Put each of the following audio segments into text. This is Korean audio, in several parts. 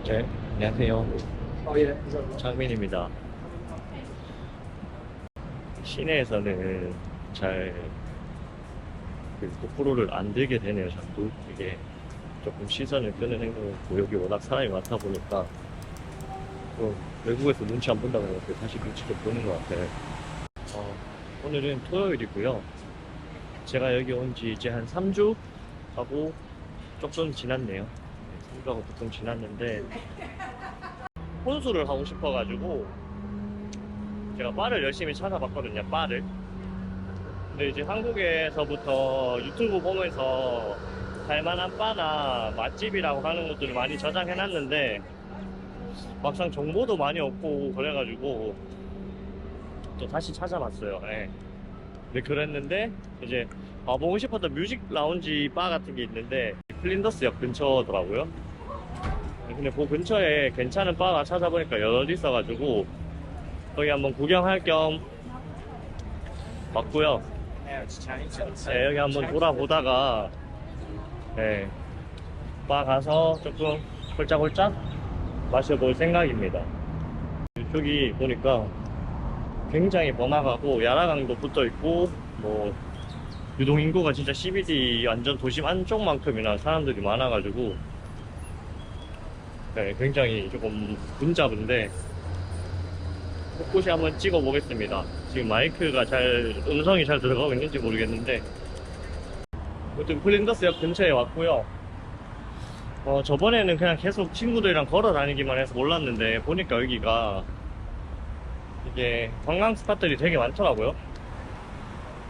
네, 안녕하세요. 예. 창민입니다. 시내에서는 잘 고프로를 안 들게 되네요, 자꾸. 이게 조금 시선을 끄는 행동이고, 여기 워낙 사람이 많다 보니까, 또 외국에서 눈치 안 본다고 해서 다시 눈치 좀 보는 것 같아요. 오늘은 토요일이고요. 제가 여기 온 지 이제 한 3주 하고 조금 지났네요. 네, 3주하고 조금 지났는데, 혼술을 하고 싶어가지고, 제가 바를 열심히 찾아봤거든요, 바를. 근데 이제 한국에서부터 유튜브 보면서 갈만한 바나 맛집이라고 하는 것들을 많이 저장해놨는데 막상 정보도 많이 없고 그래가지고 또 다시 찾아봤어요. 예. 근데 그랬는데 이제 보고 싶었던 뮤직 라운지 바 같은 게 있는데 플린더스역 근처더라고요. 근데 그 근처에 괜찮은 바가 찾아보니까 여러 개 있어가지고 거기 한번 구경할 겸 왔고요. 네, 여기 한번 돌아보다가 네, 바 가서 조금 홀짝홀짝 마셔볼 생각입니다. 이쪽이 보니까 굉장히 번화가고 야라강도 붙어있고 뭐 유동인구가 진짜 CBD 완전 도심 안쪽만큼이나 사람들이 많아가지고 네, 굉장히 조금 분잡은데 곳곳이 한번 찍어 보겠습니다. 지금 마이크가 음성이 잘 들어가고 있는지 모르겠는데 아무튼 플린더스역 근처에 왔고요. 저번에는 그냥 계속 친구들이랑 걸어 다니기만 해서 몰랐는데 보니까 여기가 이게 관광 스팟들이 되게 많더라고요.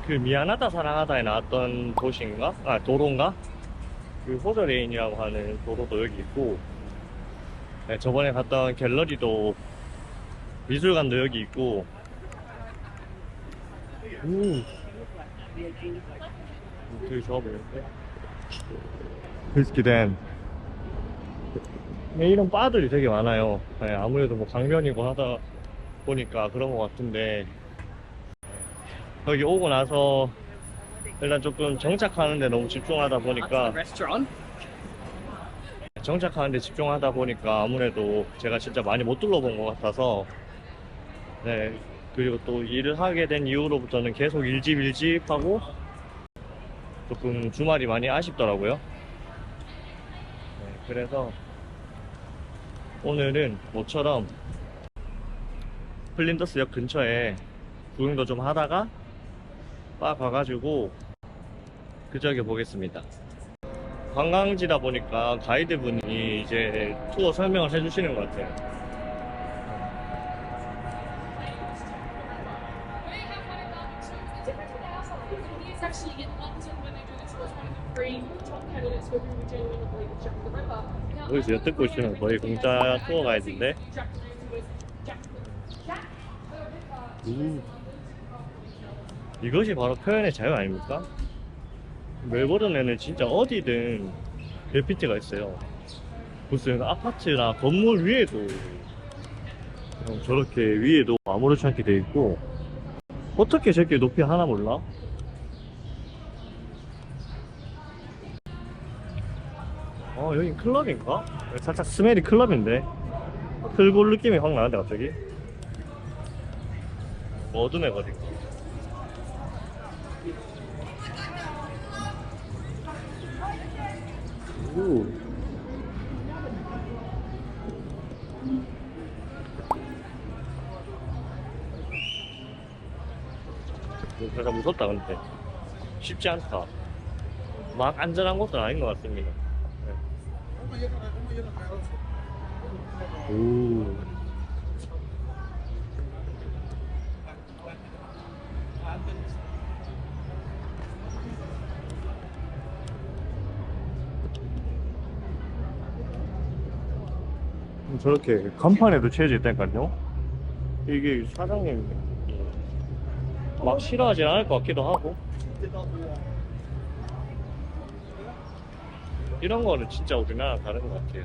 그 미안하다 사랑하다에 나왔던 도시인가? 도로인가? 그 호저레인이라고 하는 도로도 여기 있고 네, 저번에 갔던 갤러리도 미술관도 여기 있고 되게 좋아 보이는데 비스키덴 이런 바들이 되게 많아요. 네, 아무래도 뭐 강변이고 하다 보니까 그런 것 같은데 여기 오고 나서 일단 조금 정착하는데 너무 집중하다 보니까 아무래도 제가 진짜 많이 못 둘러본 것 같아서 네, 그리고 또 일을 하게 된 이후로부터는 계속 일집 하고 조금 주말이 많이 아쉽더라고요. 네, 그래서 오늘은 모처럼 플린더스역 근처에 구경도 좀 하다가 바 가가지고 그저께 보겠습니다. 관광지다 보니까 가이드분이 이제 투어 설명을 해주시는 것 같아요. 여기서 엿듣고 있으면 거의 공짜 투어 가이드인데 이것이 바로 표현의 자유 아닙니까? 멜버른에는 진짜 어디든 그래피티가 있어요. 무슨 아파트나 건물 위에도 저렇게 위에도 아무렇지 않게 돼 있고 어떻게 저렇게 높이 하나 몰라? 여긴 클럽인가? 살짝 스멜이 클럽인데 클골 느낌이 확 나는데 갑자기 어둠의 거리가 오. 살짝 무섭다. 근데 쉽지 않다. 막 안전한 곳은 아닌 것 같습니다. 네. 오. 저렇게 간판에도 채워져 있다니까요. 이게 사장님 막 싫어하진 않을 것 같기도 하고 이런 거는 진짜 우리나라 다른 것 같아요.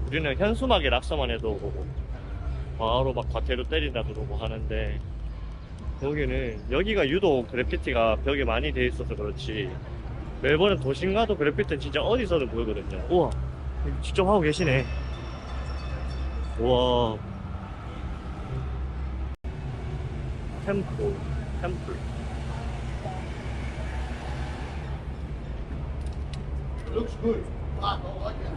우리는 현수막에 낙서만 해도 바로 막 과태료 때린다 그러고 하는데 여기가 유독 그래피티가 벽에 많이 돼 있어서 그렇지 멜버른 도심 가도 그래피티는 진짜 어디서든 보이거든요. 우와 직접 하고 계시네. 우와. 템플. Looks good. I like it.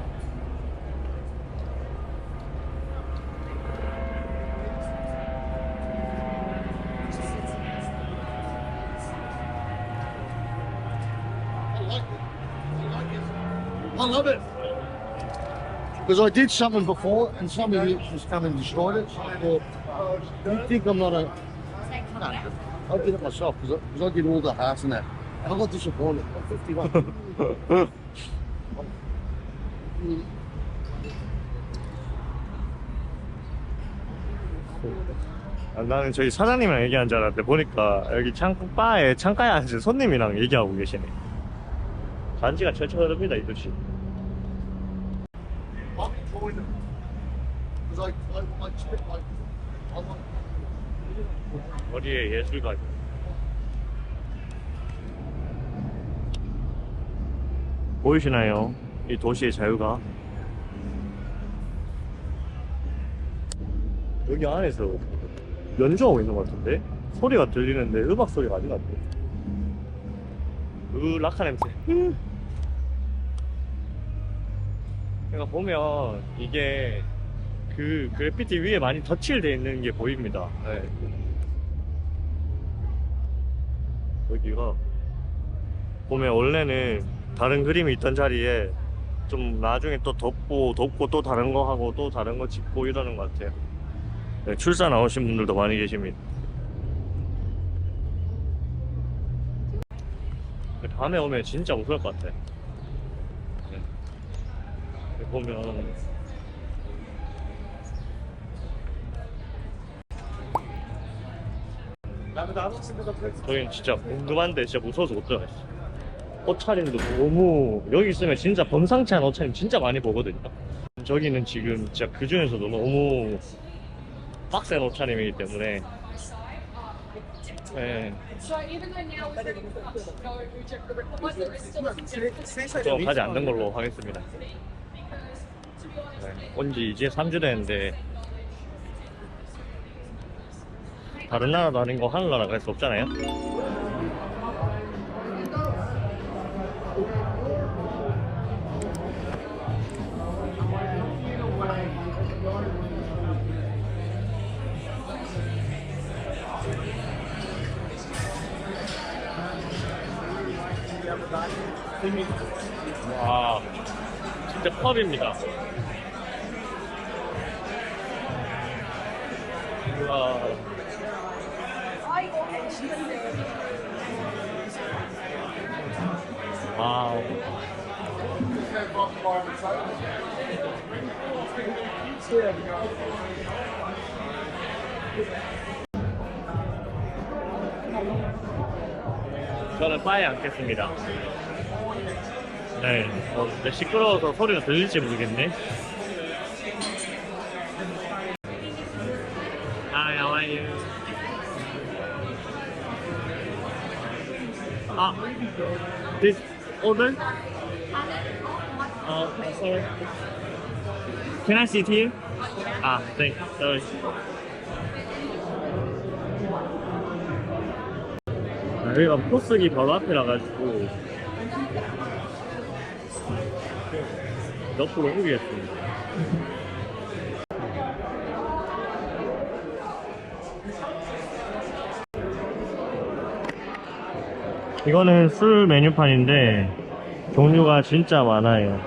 I love it. Because I did something before and somebody just come and destroyed it. So you think I'm not a... I did it myself because I did all the hearts and that. And I got disappointed. I'm 51. 아, 나는 저희 사장님이랑 얘기한 줄 알았는데 보니까 여기 창가에 앉은 손님이랑 얘기하고 계시네. 간지가 철철 흐릅니다, 이 도시. I enjoyed it. Because I spent like... I like... 거리의 예술가. 보이시나요? 이 도시의 자유가. 여기 안에서 연주하고 있는 것 같은데? 소리가 들리는데 음악 소리가 아닌 것 같아. 라카 냄새. 그러니까 보면 이게 그 그래피티 위에 많이 덧칠되어 있는 게 보입니다. 네. 여기가 보면 원래는 다른 그림이 있던 자리에 좀 나중에 또 덮고 또 다른 거 하고 또 다른 거 짓고 이러는 것 같아요. 네, 출사 나오신 분들도 많이 계십니다. 밤에 오면 진짜 무서울 것 같아. 네. 보면 저희는 진짜 궁금한데 진짜 무서워서 못 들어갔어. 옷차림도 너무 여기 있으면 진짜 범상치 않은 옷차림 진짜 많이 보거든요. 저기는 지금 진짜 그 중에서도 너무 빡센 옷차림이기 때문에 네. 좀 가지 않는 걸로 하겠습니다. 네. 온지 이제 3주 됐는데 다른 나라도 아닌 거 하늘나라 갈 수 없잖아요. 와, 진짜 펍입니다. 우와. 와우. 저는 바에 앉겠습니다. 네, 근데 시끄러워서 소리가 들릴지 모르겠네. Hi, how are you? This order? Sorry. Can I sit here? Thanks. Sorry. 여기가 포스기 바로 앞이라 가지고 옆으로 옮기겠습니다. 이거는 술 메뉴판인데 종류가 진짜 많아요.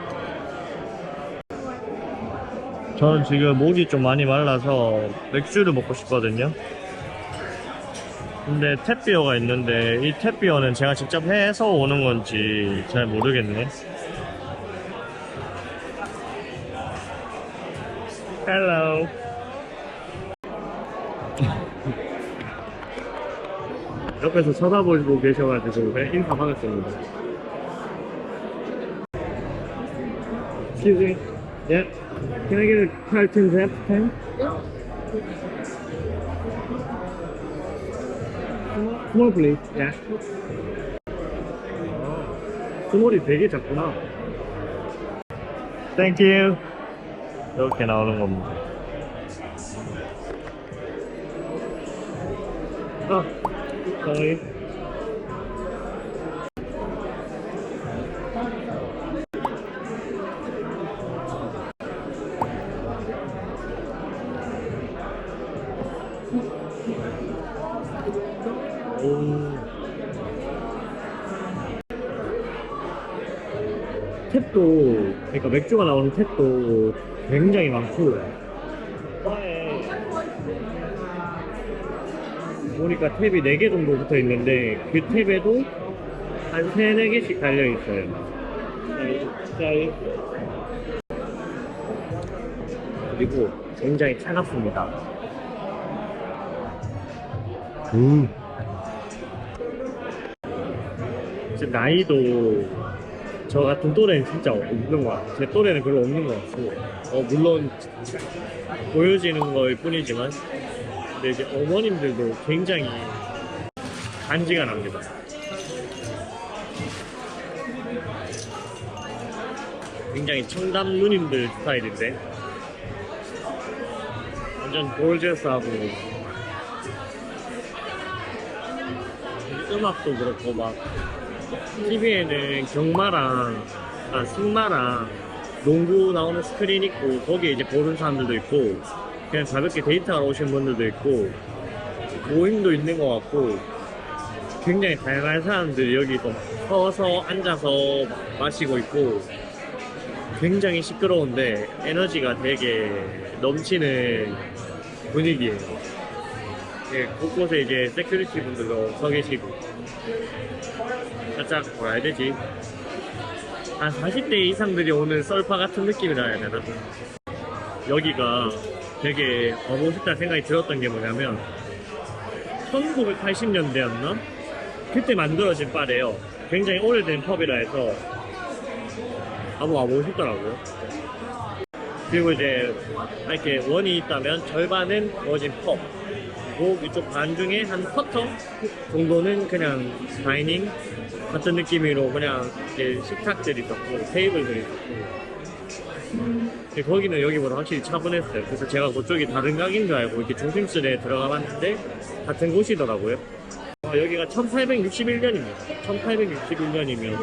저는 지금 목이 좀 많이 말라서 맥주를 먹고 싶거든요. 근데 탭비어가 있는데 이 탭비어는 제가 직접 해서 오는 건지 잘 모르겠네. Hello. 옆에서 쳐다보고 계셔가지고 인사 받았습니다. Excuse me. Yeah. Can I get a cartoon wrap pen? Small please. Yeah. 스몰이 되게 작구나. Thank you. 이렇게 나오는 겁니다. 아, sorry. 오. 탭도, 그러니까 맥주가 나오는 탭도 굉장히 많고, 바에 보니까 탭이 4개 정도 붙어 있는데, 그 탭에도 한 3, 4개씩 달려 있어요. 짤. 그리고 굉장히 차갑습니다. 지금 나이도 저 같은 또래는 진짜 없는 것 같아요. 제 또래는 별로 없는 것 같고, 물론 보여지는 걸 뿐이지만, 근데 이제 어머님들도 굉장히 간지가 납니다. 굉장히 청담 누님들 스타일인데, 완전 골저스하고, 음악도 그렇고 막 TV에는 경마랑 승마랑 농구 나오는 스크린 있고 거기에 이제 보는 사람들도 있고 그냥 가볍게 데이트하러 오신 분들도 있고 모임도 있는 것 같고 굉장히 다양한 사람들이 여기서 서서 앉아서 마시고 있고 굉장히 시끄러운데 에너지가 되게 넘치는 분위기예요. 예, 곳곳에 이제 세큐리티 분들도 서 계시고 살짝 뭐라 해야 되지? 한 40대 이상들이 오는 썰파 같은 느낌이라 해야 되나? 여기가 되게 와보고 싶다 생각이 들었던 게 뭐냐면 1980년대였나? 그때 만들어진 바래요. 굉장히 오래된 펍이라 해서 한번 와보고 싶더라고요. 그리고 이제 이렇게 원이 있다면 절반은 거진 펍, 그리고 이쪽 반 중에 한 쿼터 정도는 그냥 다이닝 같은 느낌으로 그냥 이제 식탁들이 있었고 테이블들이 있었고 근데 거기는 여기보다 확실히 차분했어요. 그래서 제가 그쪽이 다른 가게인 줄 알고 이렇게 중심실에 들어가 봤는데 같은 곳이더라고요. 여기가 1861년입니다. 1861년이면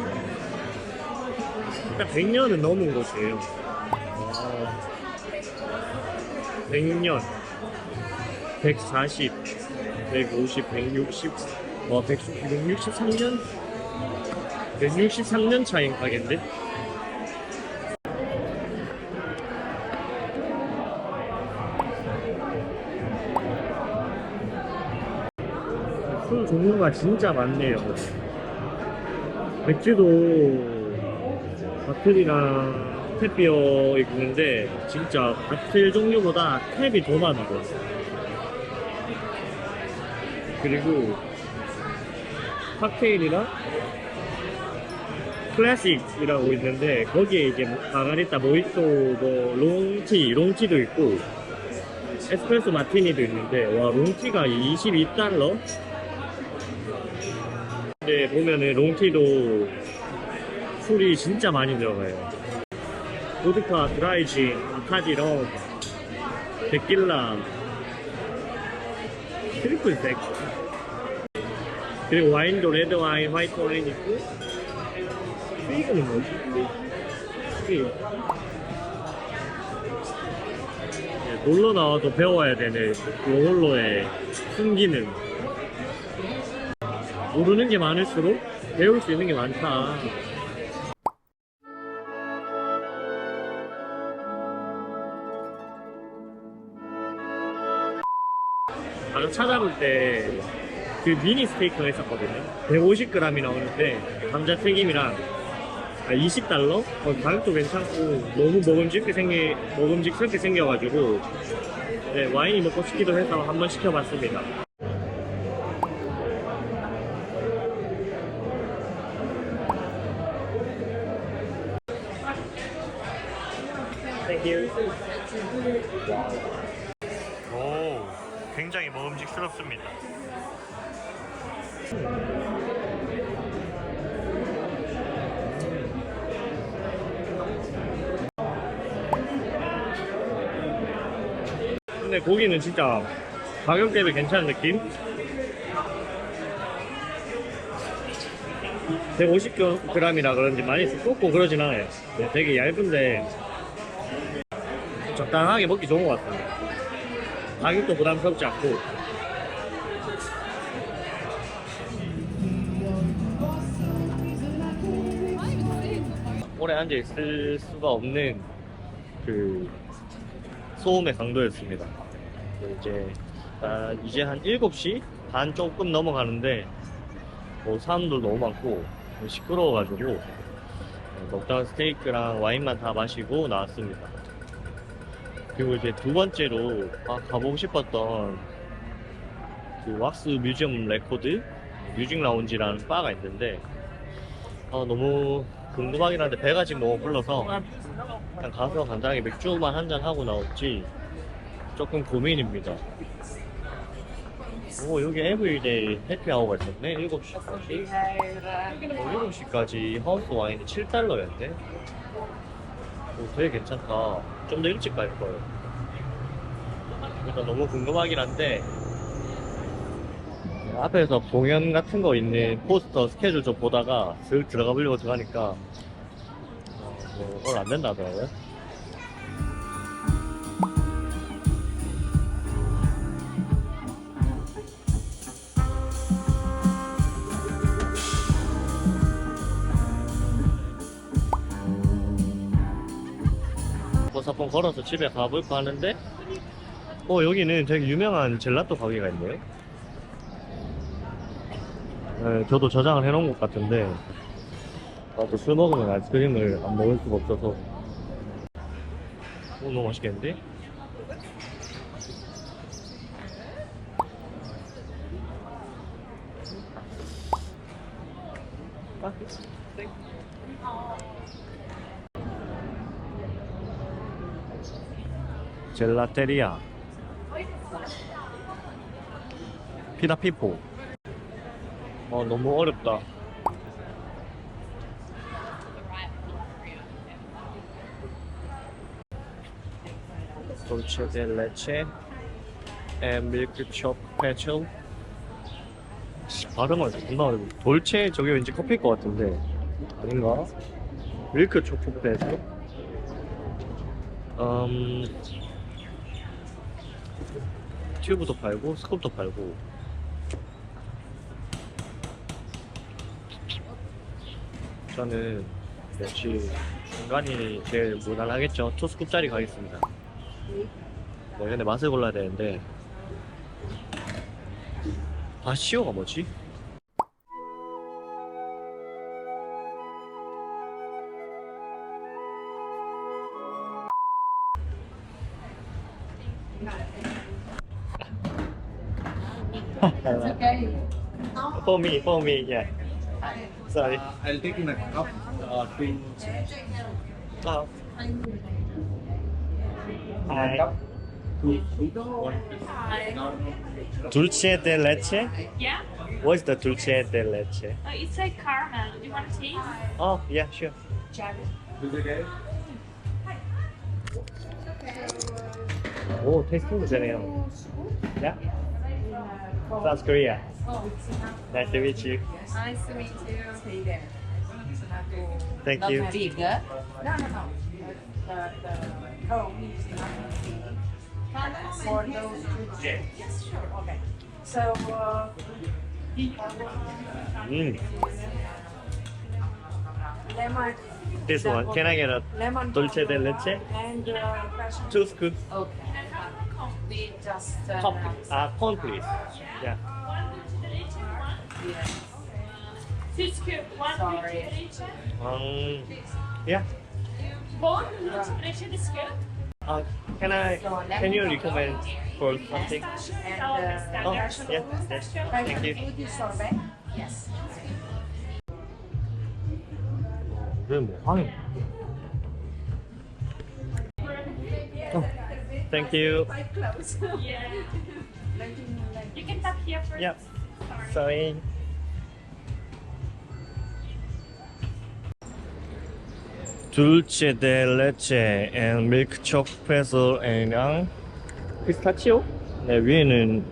일단 100년은 넘은 곳이에요. 100년 140, 150, 160, 163년? 163년 차인 가게인데? 술 종류가 진짜 많네요. 맥주도 바틀이랑 탭비어 있는데 진짜 바틀 종류보다 탭이 더 많아요. 그리고 칵테일이랑 클래식이라고 있는데 거기에 이제 마가리타, 모히또, 롱티도 있고 에스프레소 마티니도 있는데 와 롱티가 22달러? 근데 보면은 롱티도 술이 진짜 많이 들어가요. 보드카, 드라이진, 아카디럼, 데킬라, 트리플 색. 그리고 와인도 레드 와인, 화이트 와인 있고 스위그는 뭐지? 스위그. 놀러 나와도 배워야 되는 이걸로의 숨기는 모르는 게 많을수록 배울 수 있는 게 많다. 아까 찾아볼 때 그 미니 스테이크가 있었거든요. 150g이 나오는데 감자튀김이랑 20달러? 가격도 괜찮고 너무 먹음직스럽게 생겨가지고 네, 와인이 먹고 싶기도 해서 한번 시켜봤습니다. Thank you. 오, 굉장히 먹음직스럽습니다. 근데 고기는 진짜 가격 대비 괜찮은 느낌? 150g이라 그런지 많이 두껍고 그러진 않아요. 네, 되게 얇은데 적당하게 먹기 좋은 것 같아요. 가격도 부담스럽지 않고. 오래 앉아 있을 수가 없는 그 소음의 강도였습니다. 이제 한 7시 반 조금 넘어가는데 사람들 너무 많고 시끄러워가지고 먹다가 스테이크랑 와인만 다 마시고 나왔습니다. 그리고 이제 두 번째로 가보고 싶었던 그 왁스 뮤지엄 레코드 뮤직 라운지라는 바가 있는데 너무 궁금하긴 한데 배가 지금 너무 불러서 그냥 가서 간단하게 맥주만 한잔 하고 나올지 조금 고민입니다. 여기 에브리데이 해피아워가 있었네. 7시까지 7시까지 하우스 와인이 $7였네. 되게 괜찮다. 좀 더 일찍 갈 거예요. 일단 너무 궁금하긴 한데 앞에서 공연 같은 거 있는 포스터 스케줄 좀 보다가 슥 들어가 보려고 들어가니까 오늘 안 된다 하더라고요. 버사폰 걸어서 집에 가볼까 하는데 여기는 되게 유명한 젤라또 가게가 있네요. 네, 저도 저장을 해놓은 것 같은데 나도 술 먹으면 아이스크림을 안 먹을 수가 없어서 너무 맛있겠는데? 젤라테리아 피다피포. 너무 어렵다. 돌체 데 레체 앤 밀크 숍 패첼. 발음은 존나 어려워. 돌체 저게 왠지 커피일 것 같은데 아닌가? 밀크 초코 패첼. 튜브도 팔고 스쿱도 팔고. 저는 역시 중간이 제일 무난하겠죠. 2스쿱짜리 가겠습니다. 네, 근데 맛을 골라야 되는데 바시오가 뭐지? It's okay. For me, yeah. Sorry. I'll take in a cup to Oh. Hi. Dulce de leche? Yeah? What's the dulce de leche? It's like caramel. Do you want to taste? Oh, yeah, sure. 오, 테이스팅도 되네요. Yeah? South Korea. Nice to meet you. Nice to meet you. Stay there. Thank Not you. big. No. The cone is not big. For those two. Yes, sure. Okay. So, lemon. This one. Can I get a Lemon dulce de leche? and fresh. 2 scoops. Okay. We just Corn, please. Yeah. One to the leche, one. yes. 2 scoop, one Sorry. to the leche. Yeah. Both leche the scoop. Can you recommend for something? And Oh, yes, yes. Thank you. Would you sorbet? Yes. 왜 뭐 하는? Thank you. Quite close. Yeah. You can tap here first. Yeah. Sorry. Sorry. Dulce de leche and milk chocolate pretzel and 피스타치오? 네, 위에는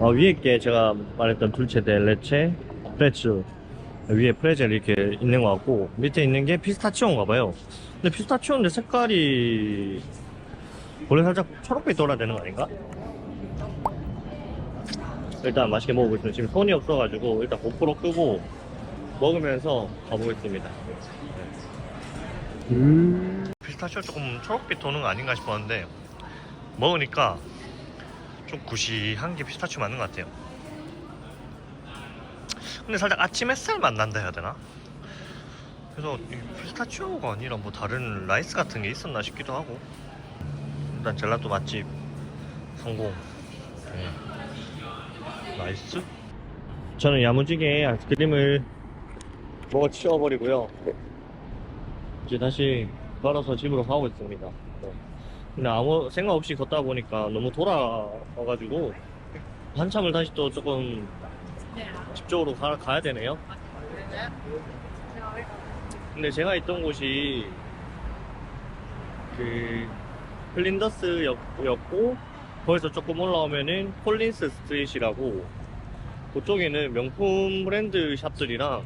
위에 게 제가 말했던 둘체 데 레체 프레츠 위에 프레젤 이렇게 있는 것 같고 밑에 있는 게 피스타치오인가 봐요. 근데 피스타치오인데 색깔이 원래 살짝 초록빛 돌아야 되는 거 아닌가? 일단 맛있게 먹어보겠습니다. 지금 손이 없어가지고 일단 고프로 끄고 먹으면서 가보겠습니다. 피스타치오 조금 초록빛 도는 거 아닌가 싶었는데 먹으니까 좀 구시한 게 피스타치오 맞는 것 같아요. 근데 살짝 아침 햇살 맛 난다 해야 되나? 그래서 이 피스타치오가 아니라 뭐 다른 라이스 같은 게 있었나 싶기도 하고. 일단 젤라또 맛집 성공. 나이스. 저는 야무지게 아이스크림을 먹어 치워버리고요. 이제 다시 걸어서 집으로 가고 있습니다. 근데 아무 생각 없이 걷다 보니까 너무 돌아와가지고 한참을 다시 또 조금 집 쪽으로 가야 되네요. 근데 제가 있던 곳이 그 플린더스였고 거기서 조금 올라오면은 콜린스 스트릿이라고 그쪽에는 명품 브랜드 샵들이랑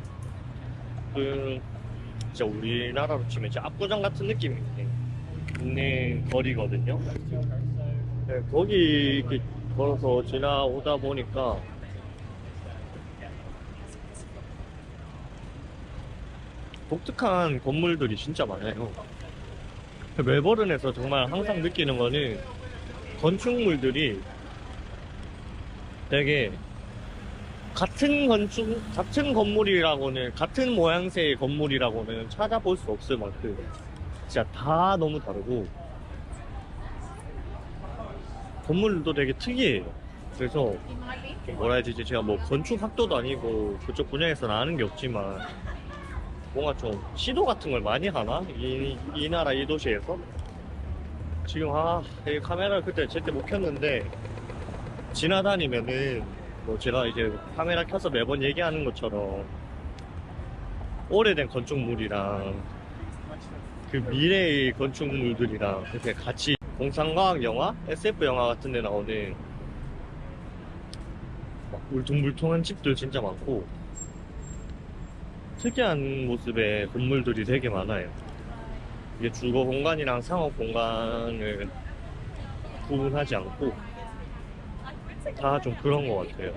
그 진짜 우리나라로 치면 진짜 압구정 같은 느낌이 있는 거리거든요. 네, 거기 이렇게 걸어서 지나오다 보니까 독특한 건물들이 진짜 많아요. 멜버른에서 정말 항상 느끼는 거는 건축물들이 되게 같은 건물이라고는, 같은 모양새의 건물이라고는 찾아볼 수 없을 만큼 진짜 다 너무 다르고 건물도 되게 특이해요. 그래서 뭐라 해야 되지, 제가 뭐 건축학도도 아니고 그쪽 분야에서 아는 게 없지만 뭔가 좀 시도 같은 걸 많이 하나? 이 나라 이 도시에서? 지금 이 카메라를 그때 제때 못 켰는데 지나다니면은 뭐 제가 이제 카메라 켜서 매번 얘기하는 것처럼 오래된 건축물이랑 그 미래의 건축물들이랑 이렇게 같이 공상과학 영화, SF 영화 같은 데 나오는 막 울퉁불퉁한 집들 진짜 많고 특이한 모습의 건물들이 되게 많아요. 이게 주거 공간이랑 상업 공간을 구분하지 않고 다 좀 그런 것 같아요.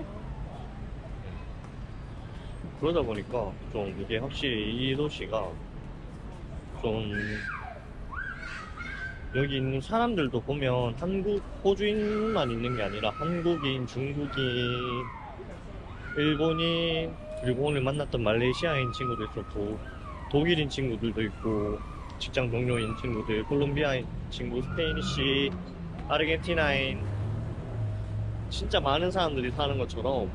그러다 보니까 좀 이게 확실히 이 도시가 좀 여기 있는 사람들도 보면 한국 호주인만 있는 게 아니라 한국인, 중국인, 일본인, 그리고 오늘 만났던 말레이시아인 친구도 있었고 독일인 친구들도 있고 직장 동료인 친구들, 콜롬비아인 친구, 스페인시, 아르헨티나인 진짜 많은 사람들이 사는 것처럼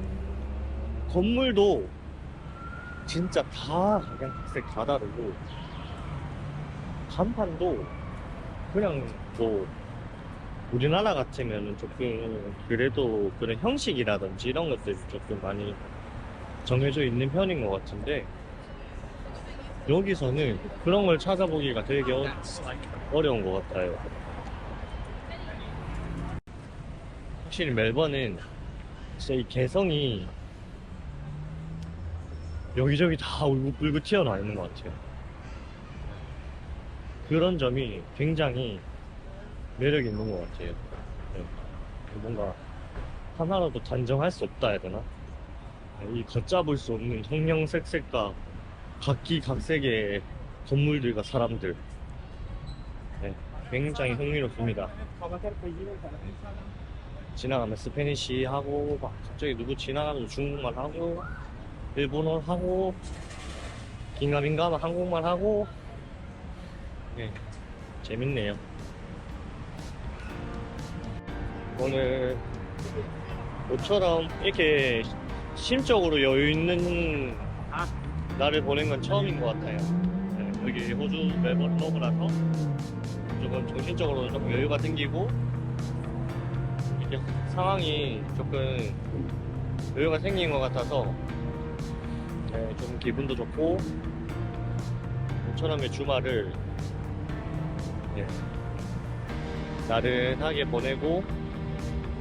건물도 진짜 다 각양각색 다 다르고 간판도 그냥 뭐 우리나라 같으면 조금 그래도 그런 형식이라든지 이런 것들이 조금 많이 정해져 있는 편인 것 같은데 여기서는 그런 걸 찾아보기가 되게 어려운 것 같아요. 확실히 멜번은 진짜 이 개성이 여기저기 다 울긋불긋 튀어나와 있는 것 같아요. 그런 점이 굉장히 매력이 있는 것 같아요. 네. 뭔가 하나라도 단정할 수 없다 해야 되나? 이 걷잡을 수 없는 형형색색과 각기각색의 건물들과 사람들. 네, 굉장히 흥미롭습니다. 지나가면 스페니쉬 하고 막 갑자기 누구 지나가면 중국말 하고 일본어 하고 긴가민가 한국말 하고 네, 재밌네요. 오늘 모처럼 이렇게 심적으로 여유 있는 날을 보낸 건 처음인 것 같아요. 네, 여기 호주 멜버른 러브라서 조금 정신적으로 조금 여유가 생기고 이렇게 상황이 조금 여유가 생긴 것 같아서 네, 좀 기분도 좋고 모처럼의 주말을 네, 나른하게 보내고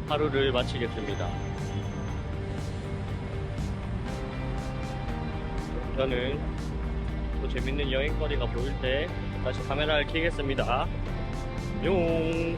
하루를 마치겠습니다. 저는 또 재밌는 여행거리가 보일 때 다시 카메라를 켜겠습니다. 용.